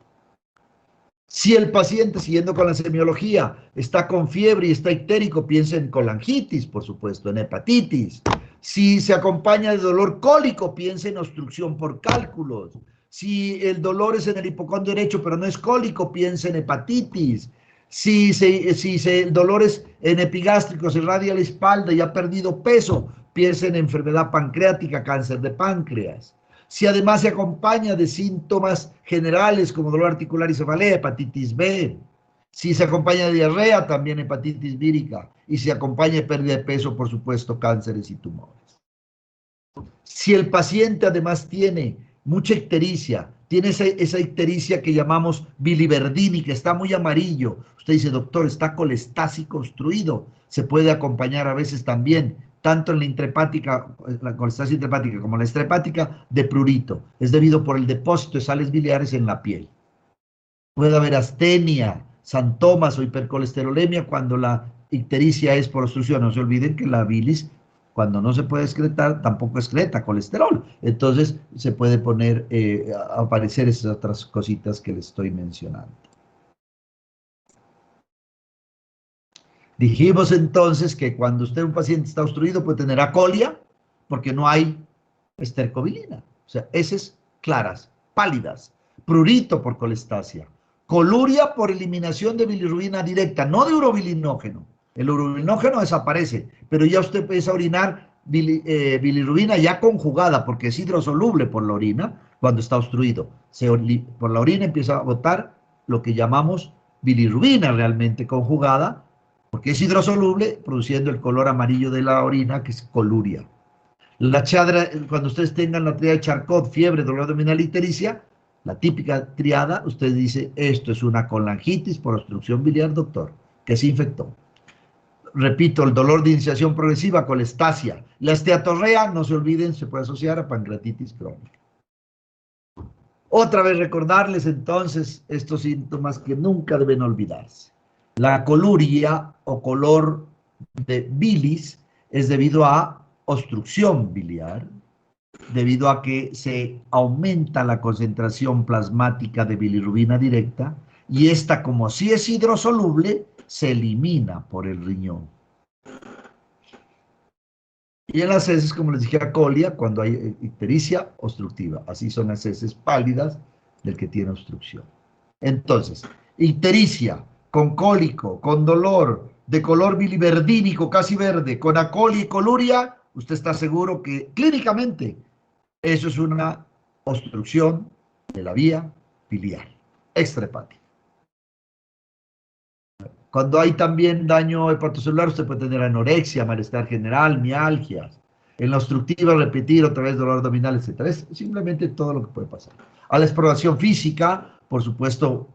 Si el paciente, siguiendo con la semiología, está con fiebre y está ictérico, piensa en colangitis, por supuesto, en hepatitis. Si se acompaña de dolor cólico, piensa en obstrucción por cálculos. Si el dolor es en el hipocondrio derecho, pero no es cólico, piensa en hepatitis. Si el dolor es en epigástrico, se irradia la espalda y ha perdido peso, piensa en enfermedad pancreática, cáncer de páncreas. Si además se acompaña de síntomas generales como dolor articular y cefalea, hepatitis B. Si se acompaña de diarrea, también hepatitis vírica. Y si acompaña de pérdida de peso, por supuesto, cánceres y tumores. Si el paciente además tiene mucha ictericia, tiene esa ictericia que llamamos biliverdini, que está muy amarillo, usted dice, doctor, está colestásico obstruido, se puede acompañar a veces también, tanto en la intrahepática, la colestasis intrahepática como la extrahepática, de prurito. Es debido por el depósito de sales biliares en la piel. Puede haber astenia, xantomas o hipercolesterolemia cuando la ictericia es por obstrucción. No se olviden que la bilis, cuando no se puede excretar, tampoco excreta colesterol. Entonces se puede poner a aparecer esas otras cositas que les estoy mencionando. Dijimos entonces que cuando un paciente está obstruido puede tener acolia porque no hay estercobilina. O sea, heces claras, pálidas, prurito por colestasia, coluria por eliminación de bilirrubina directa, no de urobilinógeno. El urobilinógeno desaparece, pero ya usted empieza a orinar bilirrubina ya conjugada porque es hidrosoluble por la orina cuando está obstruido. Por la orina empieza a botar lo que llamamos bilirrubina realmente conjugada porque es hidrosoluble, produciendo el color amarillo de la orina, que es coluria. La chadra, cuando ustedes tengan la triada de Charcot, fiebre, dolor abdominal, ictericia, la típica triada, usted dice, esto es una colangitis por obstrucción biliar, doctor, que se infectó. Repito, el dolor de iniciación progresiva, colestasia. La esteatorrea, no se olviden, se puede asociar a pancreatitis crónica. Otra vez recordarles entonces estos síntomas que nunca deben olvidarse. La coluria o color de bilis es debido a obstrucción biliar, debido a que se aumenta la concentración plasmática de bilirrubina directa y esta, como si es hidrosoluble, se elimina por el riñón. Y en las heces, como les dije, acolia, cuando hay ictericia obstructiva. Así son las heces pálidas del que tiene obstrucción. Entonces, ictericia con cólico, con dolor, de color biliverdínico, casi verde, con acolia y coluria, usted está seguro que clínicamente eso es una obstrucción de la vía biliar, extrahepática. Cuando hay también daño hepatocelular, usted puede tener anorexia, malestar general, mialgias. En la obstructiva, repetir otra vez dolor abdominal, etc. Es simplemente todo lo que puede pasar. A la exploración física, por supuesto,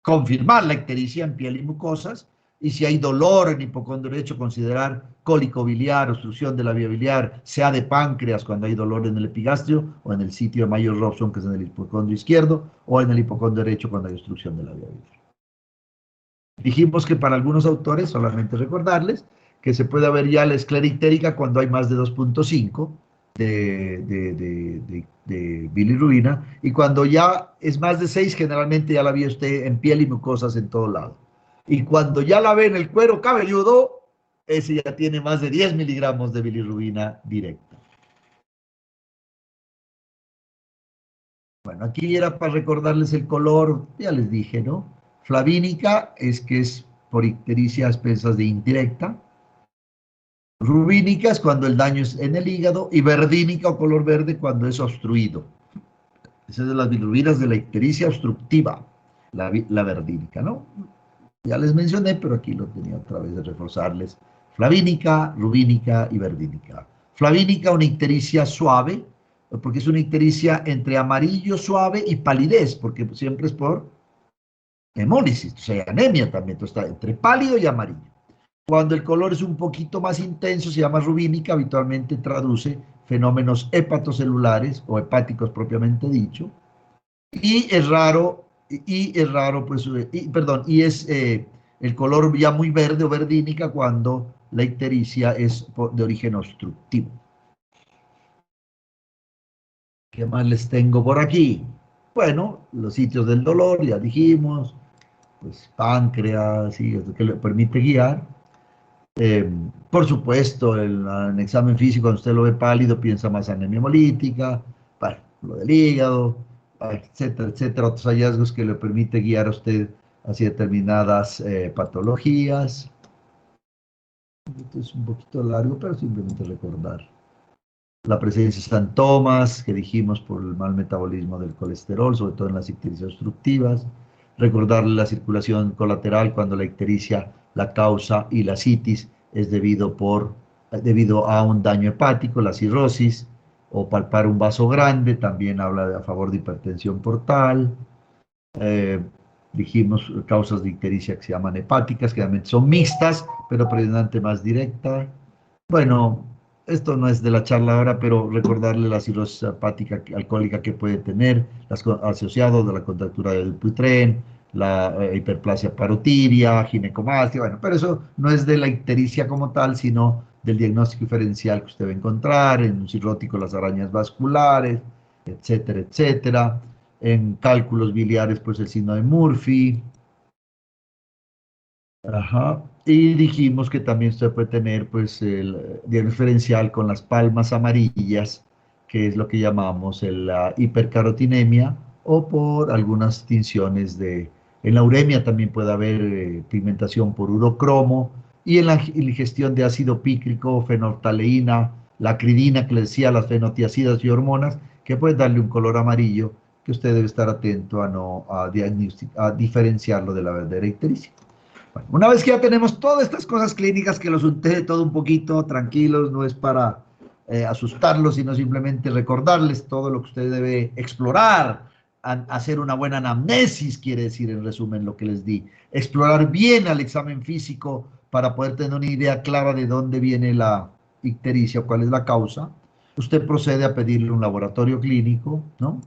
confirmar la ictericia en piel y mucosas. Y si hay dolor en hipocondrio derecho, considerar cólico biliar, obstrucción de la vía biliar, sea de páncreas cuando hay dolor en el epigastrio, o en el sitio de mayor Robson, que es en el hipocondrio izquierdo, o en el hipocondrio derecho cuando hay obstrucción de la vía biliar. Dijimos que para algunos autores, solamente recordarles, que se puede ver ya la esclera ictérica cuando hay más de 2.5 de bilirrubina, y cuando ya es más de 6, generalmente ya la ve usted en piel y mucosas en todo lado. Y cuando ya la ve en el cuero cabelludo, ese ya tiene más de 10 miligramos de bilirrubina directa. Bueno, aquí era para recordarles el color, ya les dije, ¿no? Flavínica es que es por ictericia a expensas de indirecta. Rubínica es cuando el daño es en el hígado. Y verdínica o color verde cuando es obstruido. Esas es de las bilirrubinas de la ictericia obstructiva, la verdínica, ¿no? Ya les mencioné, pero aquí lo tenía otra vez de reforzarles. Flavínica, rubínica y verdínica. Flavínica, una ictericia suave, porque es una ictericia entre amarillo suave y palidez, porque siempre es por hemólisis, o sea, anemia también, entonces está entre pálido y amarillo. Cuando el color es un poquito más intenso, se llama rubínica, habitualmente traduce fenómenos hepatocelulares o hepáticos propiamente dicho, y es raro, pues, perdón, y es el color ya muy verde o verdínica cuando la ictericia es de origen obstructivo. ¿Qué más les tengo por aquí? Bueno, los sitios del dolor, ya dijimos, pues páncreas, sí, esto que le permite guiar. Por supuesto, en examen físico, cuando usted lo ve pálido, piensa más anemia hemolítica, bueno, lo del hígado, etcétera, etcétera, otros hallazgos que le permite guiar a usted hacia determinadas patologías. Esto es un poquito largo, pero simplemente recordar. La presencia de santomas, que dijimos por el mal metabolismo del colesterol, sobre todo en las ictericias obstructivas. Recordarle la circulación colateral cuando la ictericia, la causa y la citis es debido a un daño hepático, la cirrosis, o palpar un vaso grande, también habla a favor de hipertensión portal. Eh, Dijimos causas de ictericia que se llaman hepáticas, que realmente son mixtas, pero predominante más directa. Bueno, esto no es de la charla ahora, pero recordarle la cirrosis hepática alcohólica que puede tener, asociado de la contractura del Dupuytren, la hiperplasia parotidia, ginecomastia, bueno, pero eso no es de la ictericia como tal, sino del diagnóstico diferencial que usted va a encontrar, en un cirrótico las arañas vasculares, etcétera, etcétera. En cálculos biliares, pues el signo de Murphy. Ajá. Y dijimos que también usted puede tener pues el diferencial con las palmas amarillas, que es lo que llamamos la hipercarotinemia, o por algunas tinciones de... En la uremia también puede haber pigmentación por urocromo, y en la ingestión de ácido pícrico, fenolftaleína, la acridina, que le decía, las fenotiacidas y hormonas, que puede darle un color amarillo, que usted debe estar atento a, no, a diferenciarlo de la verdadera ictericia. Bueno, una vez que ya tenemos todas estas cosas clínicas que los unté de todo un poquito, tranquilos, no es para asustarlos, sino simplemente recordarles todo lo que usted debe explorar, hacer una buena anamnesis, quiere decir en resumen lo que les di, explorar bien al examen físico para poder tener una idea clara de dónde viene la ictericia o cuál es la causa. Usted procede a pedirle un laboratorio clínico, ¿no?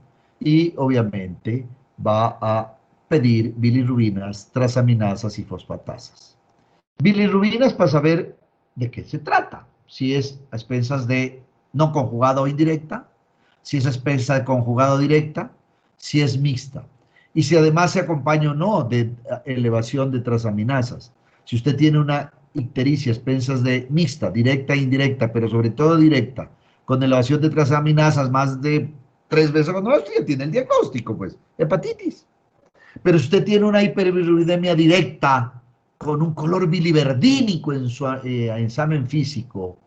Y obviamente va a pedir bilirrubinas, trasaminasas y fosfatasas. Bilirrubinas para saber de qué se trata, si es a expensas de no conjugada o indirecta, si es a expensas de conjugado directa, si es mixta, y si además se acompaña o no de elevación de trasaminasas. Si usted tiene una ictericia a expensas de mixta, directa e indirecta, pero sobre todo directa, con elevación de trasaminasas más de 3 veces cuando usted tiene el diagnóstico, pues, hepatitis. Pero si usted tiene una hiperbilirubinemia directa con un color biliverdínico en su examen físico,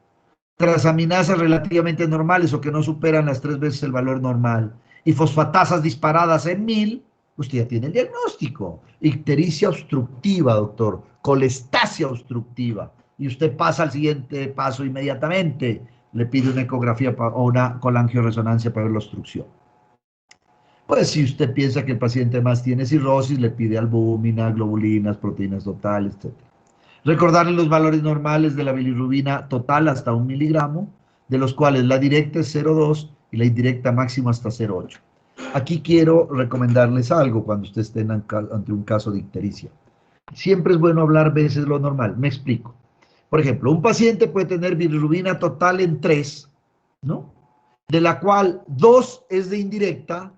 transaminasas relativamente normales o que no superan las 3 veces el valor normal y fosfatasas disparadas en 1000, usted ya tiene el diagnóstico. Ictericia obstructiva, doctor, colestasia obstructiva. Y usted pasa al siguiente paso inmediatamente. Le pide una ecografía o una colangioresonancia para ver la obstrucción. Pues si usted piensa que el paciente más tiene cirrosis, le pide albúmina, globulinas, proteínas totales, etc. Recordarle los valores normales de la bilirrubina total hasta 1 miligramo, de los cuales la directa es 0,2 y la indirecta máximo hasta 0,8. Aquí quiero recomendarles algo cuando usted esté ante un caso de ictericia. Siempre es bueno hablar veces lo normal. Me explico. Por ejemplo, un paciente puede tener bilirrubina total en 3, ¿no? De la cual 2 es de indirecta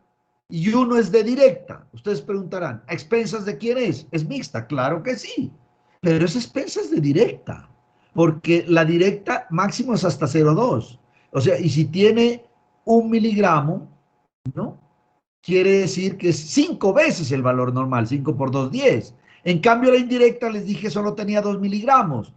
y 1 es de directa. Ustedes preguntarán, ¿a expensas de quién es? ¿Es mixta? Claro que sí, pero es a expensas de directa, porque la directa máximo es hasta 0,2. O sea, y si tiene 1 miligramo, ¿no? Quiere decir que es 5 veces el valor normal, 5 por 2, 10. En cambio, la indirecta les dije solo tenía 2 miligramos.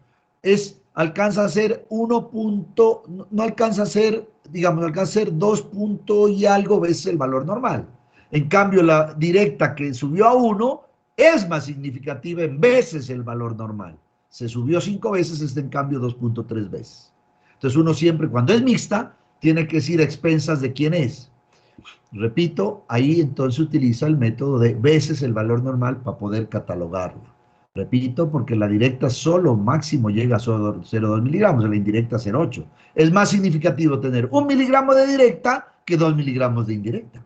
Alcanza a ser 1 punto, no alcanza a ser, digamos, alcanza a ser 2 punto y algo veces el valor normal. En cambio, la directa que subió a 1 es más significativa en veces el valor normal. Se subió 5 veces, en cambio 2,3 veces. Entonces uno siempre, cuando es mixta, tiene que decir a expensas de quién es. Repito, ahí entonces utiliza el método de veces el valor normal para poder catalogarlo. Repito, porque la directa solo máximo llega a 0,2 miligramos, la indirecta 0,8. Es más significativo tener 1 miligramo de directa que 2 miligramos de indirecta.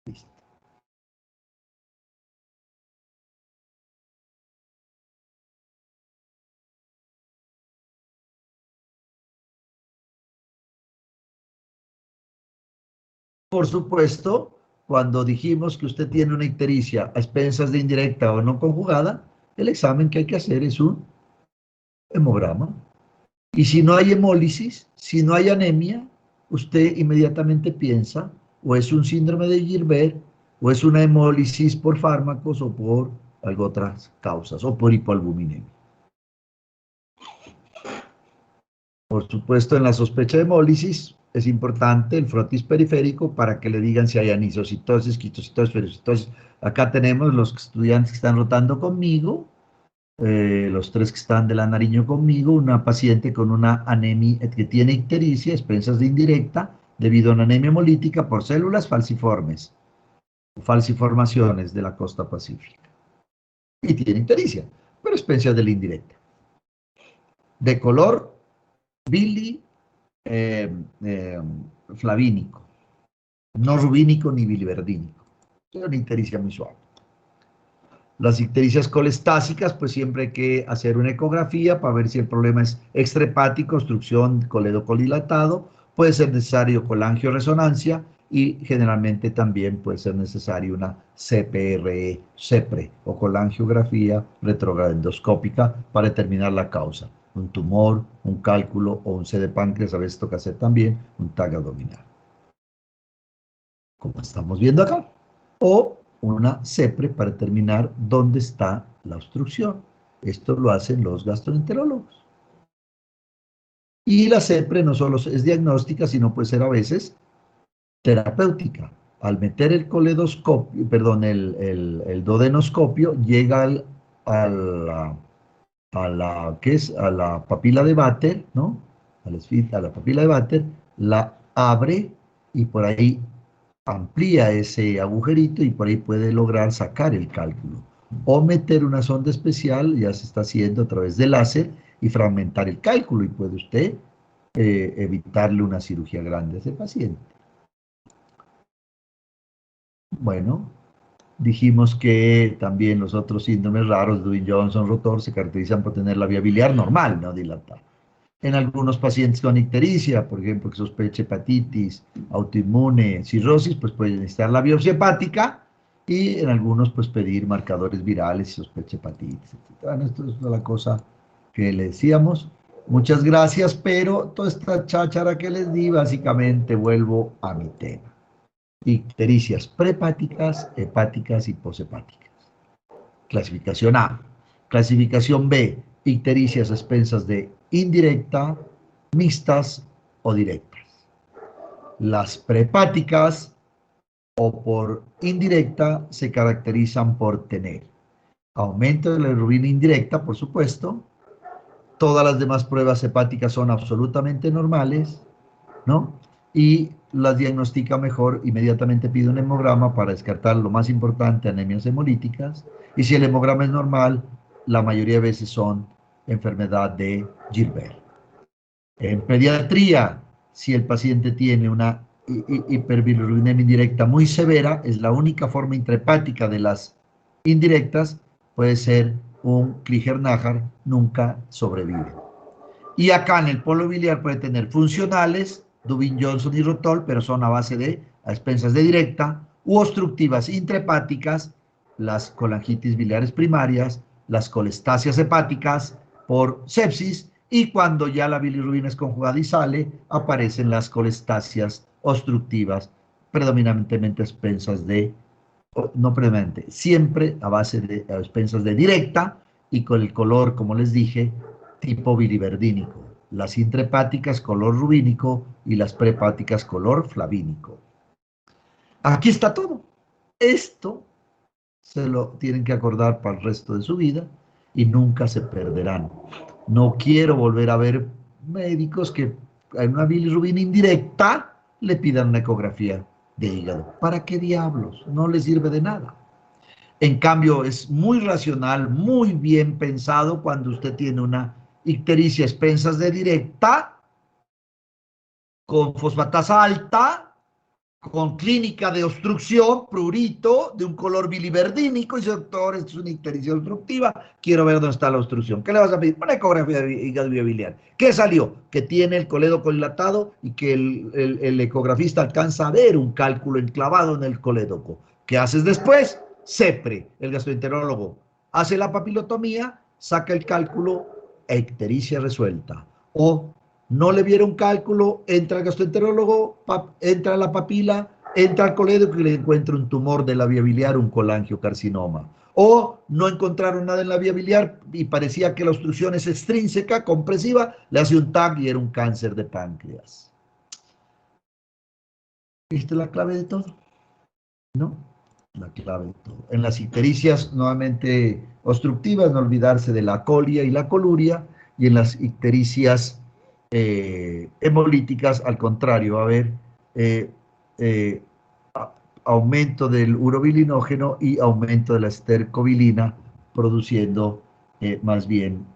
Listo. Por supuesto, cuando dijimos que usted tiene una ictericia a expensas de indirecta o no conjugada, el examen que hay que hacer es un hemograma. Y si no hay hemólisis, si no hay anemia, usted inmediatamente piensa o es un síndrome de Gilbert o es una hemólisis por fármacos o por algo otras causas o por hipoalbuminemia. Por supuesto, en la sospecha de hemólisis es importante el frotis periférico para que le digan si hay anisocitosis, quitocitosis, ferocitosis. Acá tenemos los estudiantes que están rotando conmigo, los 3 que están de la Nariño conmigo, una paciente con una anemia que tiene ictericia, expensas de indirecta, debido a una anemia hemolítica por células falciformes, falciformaciones de la costa pacífica. Y tiene ictericia, pero expensas de la indirecta. De color bili eh, eh, flavínico, no rubínico ni biliverdínico. Es una ictericia muy suave. Las ictericias colestásicas, pues siempre hay que hacer una ecografía para ver si el problema es extrahepático, obstrucción, colédoco dilatado. Puede ser necesario colangioresonancia y generalmente también puede ser necesario una CPRE, CEPRE o colangiografía retrogradoendoscópica para determinar la causa. Un tumor, un cálculo o un C de páncreas, a veces toca hacer también un TAG abdominal, como estamos viendo acá. O una CEPRE para determinar dónde está la obstrucción. Esto lo hacen los gastroenterólogos. Y la CEPRE no solo es diagnóstica, sino puede ser a veces terapéutica. Al meter el coledoscopio, perdón, el duodenoscopio, llega ¿qué es? A la papila de Vater, ¿no? A la papila de Vater, la abre y por ahí amplía ese agujerito y por ahí puede lograr sacar el cálculo. O meter una sonda especial, ya se está haciendo a través de láser, y fragmentar el cálculo y puede usted evitarle una cirugía grande a ese paciente. Bueno, dijimos que también los otros síndromes raros, Dewey-Johnson, rotor, se caracterizan por tener la vía biliar normal, no dilatada. En algunos pacientes con ictericia, por ejemplo, que sospeche hepatitis, autoinmune, cirrosis, pues pueden necesitar la biopsia hepática y en algunos pues pedir marcadores virales y sospeche hepatitis, etc. Bueno, esto es la cosa que le decíamos. Muchas gracias, pero toda esta cháchara que les di, básicamente vuelvo a mi tema. Ictericias prehepáticas, hepáticas y poshepáticas. Clasificación A. Clasificación B. Ictericias a expensas de indirecta, mixtas o directas. Las prehepáticas o por indirecta se caracterizan por tener aumento de la bilirrubina indirecta, por supuesto. Todas las demás pruebas hepáticas son absolutamente normales, ¿no? Y las diagnostica mejor, inmediatamente pide un hemograma para descartar lo más importante, anemias hemolíticas, y si el hemograma es normal, la mayoría de veces son enfermedad de Gilbert. En pediatría, si el paciente tiene una hiperbilirubinemia indirecta muy severa, es la única forma intrahepática de las indirectas, puede ser un Kliger-Najar, nunca sobrevive. Y acá en el polo biliar puede tener funcionales, Dubin, Johnson y Rotol, pero son a base de, a expensas de directa, u obstructivas intrahepáticas, las colangitis biliares primarias, las colestasias hepáticas por sepsis, y cuando ya la bilirrubina es conjugada y sale, aparecen las colestasias obstructivas, predominantemente a expensas de, no predominantemente, siempre a base de, a expensas de directa, y con el color, como les dije, tipo biliverdínico, las intrahepáticas color rubínico y las prehepáticas color flavínico. Aquí está todo. Esto se lo tienen que acordar para el resto de su vida y nunca se perderán. No quiero volver a ver médicos que en una bilirrubina indirecta le pidan una ecografía. de hígado. ¿Para qué diablos? No le sirve de nada. En cambio, es muy racional, muy bien pensado cuando usted tiene una ictericia a expensas de directa, con fosfatasa alta, con clínica de obstrucción, prurito, de un color biliverdínico, y dice, doctor, esto es una ictericia obstructiva, quiero ver dónde está la obstrucción. ¿Qué le vas a pedir? Una ecografía de hígado biliar. ¿Qué salió? Que tiene el coledo codilatado y que el ecografista alcanza a ver un cálculo enclavado en el colédoco. ¿Qué haces después? CEPRE, el gastroenterólogo, hace la papilotomía, saca el cálculo, ictericia resuelta. O no le vieron cálculo, entra al gastroenterólogo, entra a la papila, entra al colédoco y le encuentra un tumor de la vía biliar, un colangiocarcinoma. O no encontraron nada en la vía biliar y parecía que la obstrucción es extrínseca, compresiva, le hace un TAC y era un cáncer de páncreas. ¿Esta es la clave de todo? ¿No? La clave de todo. En las ictericias nuevamente obstructivas, no olvidarse de la colia y la coluria, y en las ictericias hemolíticas, al contrario, va a haber eh, eh, aumento del urobilinógeno y aumento de la estercobilina, produciendo más bien,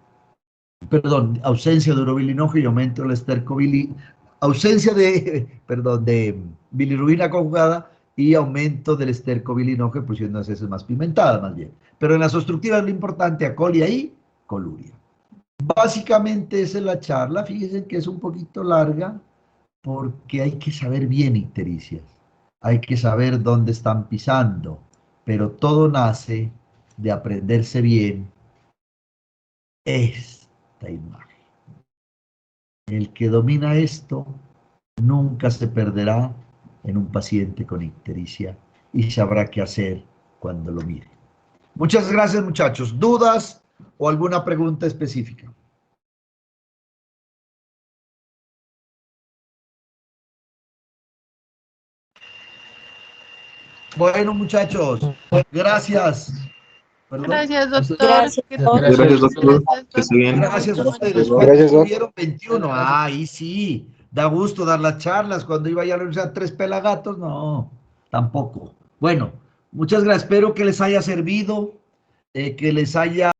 perdón, ausencia de urobilinógeno y aumento de la estercobilina, ausencia de, perdón, de bilirrubina conjugada y aumento del estercobilinógeno, produciendo unas heces más pigmentadas, más bien. Pero en las obstructivas lo importante, acolia y coluria. Básicamente esa es la charla. Fíjense que es un poquito larga porque hay que saber bien ictericias. Hay que saber dónde están pisando. Pero todo nace de aprenderse bien esta imagen. El que domina esto nunca se perderá en un paciente con ictericia y sabrá qué hacer cuando lo mire. Muchas gracias, muchachos. ¿Dudas o alguna pregunta específica? Bueno, muchachos, gracias. ¿Perdón? Gracias, doctor. Gracias, Que doctor. tenga Gracias, buenas doctor. noches, Que esté doctor. bien. Me Gracias gustó a mucho ustedes. su ¿Cuántos Gracias, doc. tuvieron? 21. Ahí sí. Da gusto dar las charlas. Cuando iba ya a la universidad, 3 pelagatos. No, tampoco. Bueno, muchas gracias. Espero que les haya servido, que les haya